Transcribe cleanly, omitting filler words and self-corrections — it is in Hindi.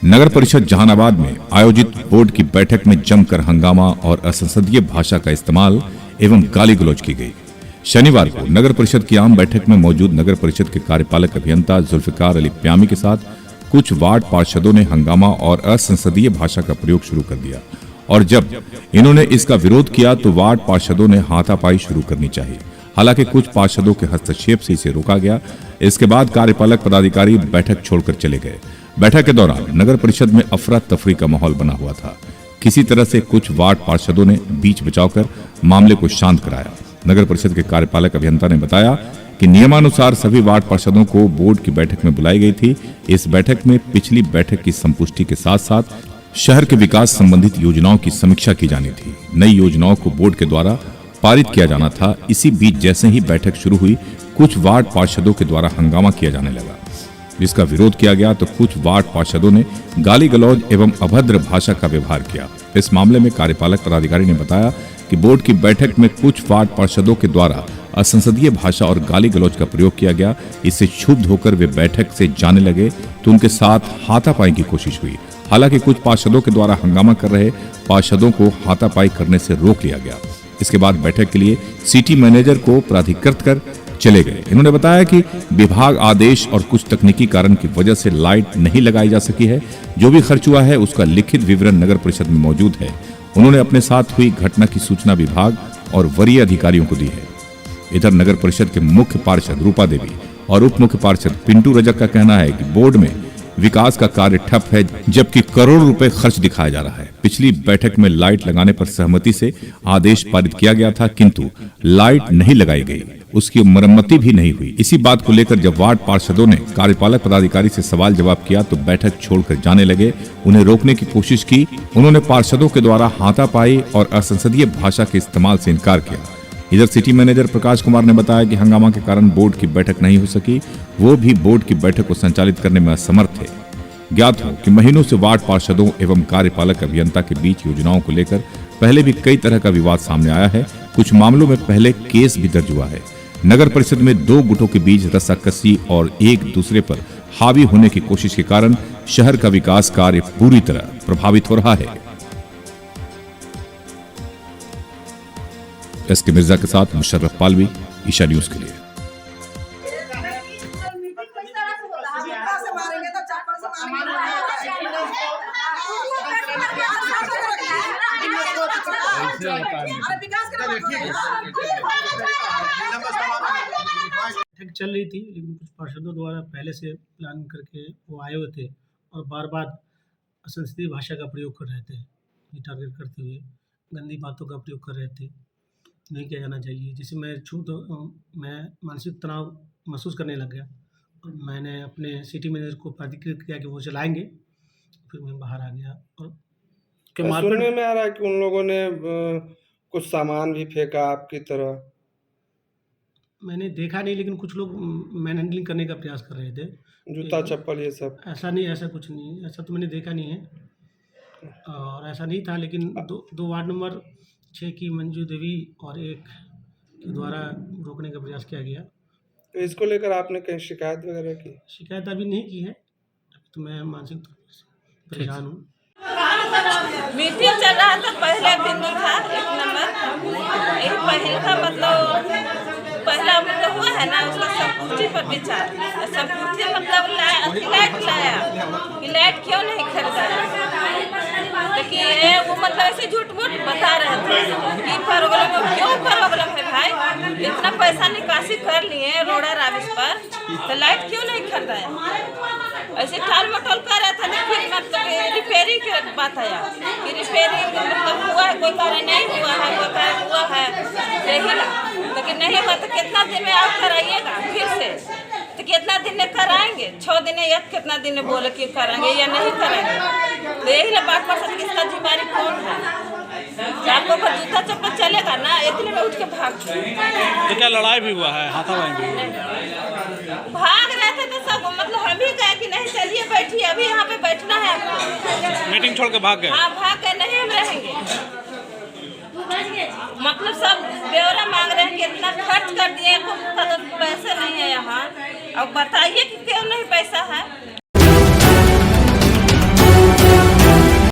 नगर परिषद जहानाबाद में आयोजित बोर्ड की बैठक में जमकर हंगामा और असंसदीय भाषा का इस्तेमाल एवं गाली गलौज की गई। शनिवार को नगर परिषद की आम बैठक में मौजूद नगर परिषद के कार्यपालक अभियंता जुल्फिकार अली प्यामी के साथ कुछ वार्ड पार्षदों ने हंगामा और असंसदीय भाषा का प्रयोग शुरू कर दिया और जब इन्होंने इसका विरोध किया तो वार्ड पार्षदों ने हाथापाई शुरू करनी चाहिए। हालांकि कुछ पार्षदों के हस्तक्षेप से इसे रोका गया। इसके बाद कार्यपालक पदाधिकारी बैठक छोड़कर चले गए। बैठक के दौरान नगर परिषद में अफरा तफरी का माहौल बना हुआ था। किसी तरह से कुछ वार्ड पार्षदों ने बीच बचाव कर मामले को शांत कराया। नगर परिषद के कार्यपालक अभियंता ने बताया कि नियमानुसार सभी वार्ड पार्षदों को बोर्ड की बैठक में बुलाई गई थी। इस बैठक में पिछली बैठक की संपुष्टि के साथ साथ शहर के विकास संबंधित योजनाओं की समीक्षा की जानी थी। नई योजनाओं को बोर्ड के द्वारा पारित किया जाना था। इसी बीच जैसे ही बैठक शुरू हुई कुछ वार्ड पार्षदों के द्वारा हंगामा किया जाने लगा, जिसका विरोध किया गया तो कुछ वार्ड पार्षदों ने गाली गलौज एवं अभद्र भाषा का व्यवहार किया। इस मामले में कार्यपालक पदाधिकारी ने बताया कि बोर्ड की बैठक में कुछ वार्ड पार्षदों के द्वारा असंसदीय भाषा और गाली गलौज का प्रयोग किया गया। इससे क्षुब्ध होकर वे बैठक से जाने लगे तो उनके साथ हाथापाई की कोशिश हुई। हालांकि कुछ पार्षदों के द्वारा हंगामा कर रहे पार्षदों को हाथापाई करने से रोक लिया गया। इसके बाद बैठक के लिए सिटी मैनेजर को प्राधिकृत कर चले गए। इन्होंने बताया कि विभाग आदेश और कुछ तकनीकी कारण की वजह से लाइट नहीं लगाई जा सकी है। जो भी खर्च हुआ है उसका लिखित विवरण नगर परिषद में मौजूद है। उन्होंने अपने साथ हुई घटना की सूचना विभाग और वरीय अधिकारियों को दी है। इधर नगर परिषद के मुख्य पार्षद रूपा देवी और उप मुख्य पार्षद पिंटू रजक का कहना है कि बोर्ड में विकास का कार्य ठप है, जबकि करोड़ों रुपए खर्च दिखाया जा रहा है। पिछली बैठक में लाइट लगाने पर सहमति से आदेश पारित किया गया था, किंतु लाइट नहीं लगाई गई, उसकी मरम्मती भी नहीं हुई। इसी बात को लेकर जब वार्ड पार्षदों ने कार्यपालक पदाधिकारी से सवाल जवाब किया तो बैठक छोड़कर जाने लगे। उन्हें रोकने की कोशिश की। उन्होंने पार्षदों के द्वारा हाथापाई और असंसदीय भाषा के इस्तेमाल से इनकार किया। इधर सिटी मैनेजर प्रकाश कुमार ने बताया कि हंगामा के कारण बोर्ड की बैठक नहीं हो सकी। वो भी बोर्ड की बैठक को संचालित करने में असमर्थ थे। ज्ञात हो कि महीनों से वार्ड पार्षदों एवं कार्यपालक अभियंता के बीच योजनाओं को लेकर पहले भी कई तरह का विवाद सामने आया है। कुछ मामलों में पहले केस भी दर्ज हुआ है। नगर परिषद में दो गुटों के बीच रस्साकसी और एक दूसरे पर हावी होने की कोशिश के कारण शहर का विकास कार्य पूरी तरह प्रभावित हो रहा है। एस के मिर्जा के साथ मुशर्रफ पालवी, ईशा न्यूज के लिए। चल रही थी, लेकिन कुछ पार्षदों द्वारा पहले से प्लान करके वो आए हुए थे और बार बार असंसदीय भाषा का प्रयोग कर रहे थे। ये टारगेट करते हुए गंदी बातों का प्रयोग कर रहे थे। नहीं किया जाना चाहिए। जिससे मैं मानसिक तनाव महसूस करने लग गया और मैंने अपने सिटी मैनेजर को प्राधिकृत किया कि वो चलाएंगे। फिर मैं बाहर आ गया और सुनने में आ रहा है कि उन लोगों ने कुछ सामान भी फेंका आपकी तरह। मैंने देखा नहीं, लेकिन कुछ लोग मैन हैंडलिंग करने का प्रयास कर रहे थे। जूता चप्पल ये सब। ऐसा नहीं, ऐसा कुछ नहीं, ऐसा तो मैंने देखा नहीं है और ऐसा नहीं था। लेकिन दो वार्ड नंबर 6 की मंजू देवी और एक के द्वारा रोकने का प्रयास किया गया। तो इसको लेकर आपने कहीं शिकायत वगैरह की? शिकायत अभी नहीं की है, तो मैं मानसिक तौर पर परेशान हूँ। मीटिंग चल रहा था, पहला दिन था 1 नंबर। पहला मतलब हुआ है ना, उसका संपूर्ति पर विचार। संपूर्ति मतलब लाइट लाया कि लाइट क्यों नहीं खरीदा, लेकिन वो मतलब ऐसे झूठ मूठ बता रहे थे कि प्रॉब्लम। क्यों प्रॉब्लम है भाई? इतना पैसा निकासी कर लिए रोडर ऑफिस पर, तो लाइट क्यों नहीं खरीदाया? ऐसे टाल मटोल कर रहा था। फिर मतलब रिपेयरिंग की बात आया कि रिपेयरिंग मतलब हुआ है, कोई कार्य नहीं हुआ है, कोई कार्य हुआ है, यही ना। लेकिन नहीं हुआ तो कितना दिन में आप कराइएगा फिर से? तो कितना दिन में कराएंगे? 6 दिन या कितना दिन में बोले कि कराएंगे या नहीं कराएंगे? तो यही ना बात कर सकते, इसका जिम्मेदारी कौन है? आपको पर जूता चप्पल चलेगा ना, इतने में उठ के भाग। तो क्या लड़ाई भी हुआ है, हाथापाई भी? भाग रहे थे तो सब मतलब हम भी गए कि नहीं चलिए बैठिए, अभी यहाँ पे बैठना है आपको। मीटिंग छोड़ के भाग गए? हाँ, भाग गए, नहीं हम रहेंगे। मतलब सब ब्यौरा मांग रहे हैं कि इतना खर्च कर दिए, तो पैसे नहीं है यहाँ। अब बताइए कि क्यों